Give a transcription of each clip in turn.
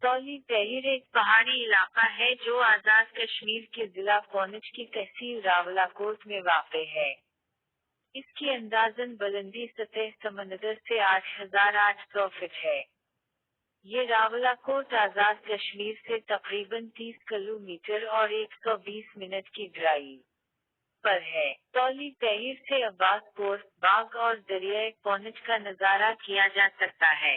तौली तहरीर एक पहाड़ी इलाका है जो आज़ाद कश्मीर के जिला पौंछ की तहसील रावलाकोट में वाक़ है। इसकी अंदाज़न बुलंदी सतह समंदर से 8,800 फीट है। ये रावलाकोट आज़ाद कश्मीर से तकरीबन 30 किलोमीटर और 120 मिनट की ड्राइव पर है। तौली तहरीर से अब्बासपुर, बाग और दरियाए पौंछ का नज़ारा किया जा सकता है।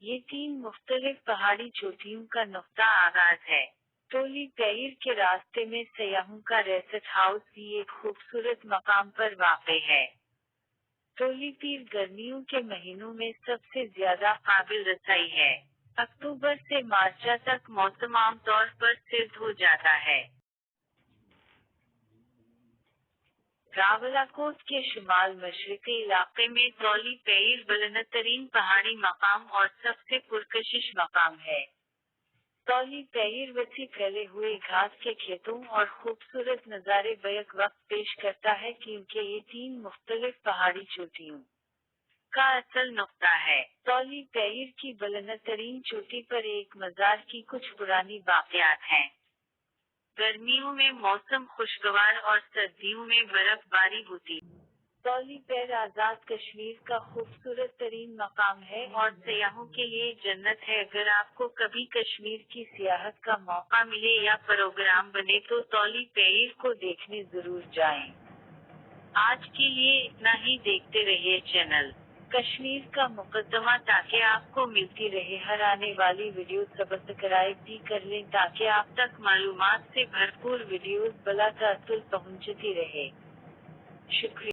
ये 3 मुख्तलिफ पहाड़ी चोटियों का नुक्ता आगाज है। तौली तहरीर के रास्ते में सयाहों का रेस्ट हाउस भी एक खूबसूरत मकाम पर वाक़ है। तौली पीर गर्मियों के महीनों में सबसे ज्यादा काबिल रसाई है। अक्टूबर से मार्च तक मौसम आम तौर पर सर्द हो जाता है। रावलाकोट के शुमाल मशरक़ी इलाके में तौली तहरीर बुलंदतरीन पहाड़ी मकाम और सबसे पुरकशिश मकाम है। तौली तहरीर वसी फैले हुए घास के खेतों और खूबसूरत नज़ारे बैक वक्त पेश करता है क्योंकि ये 3 मुख्तलिफ पहाड़ी चोटियों का असल नुक्ता है। तौली तहरीर की बुलंदतरीन चोटी पर एक मज़ार की कुछ पुरानी बाक़ियात हैं। गर्मियों में मौसम खुशगवार और सर्दियों में बर्फबारी होती। तौली पैर आज़ाद कश्मीर का खूबसूरत तरीन मकाम है और सयाहों के लिए जन्नत है। अगर आपको कभी कश्मीर की सियाहत का मौका मिले या प्रोग्राम बने तो तौली तहरीर को देखने जरूर जाएं। आज के लिए इतना ही। देखते रहिए चैनल कश्मीर का मुकद्दमा ताकि आपको मिलती रहे हर आने वाली वीडियो। सब्सक्राइब भी कर लें ताकि आप तक मालूमात से भरपूर वीडियोस बला तअत्तुल पहुंचती रहे। शुक्रिया।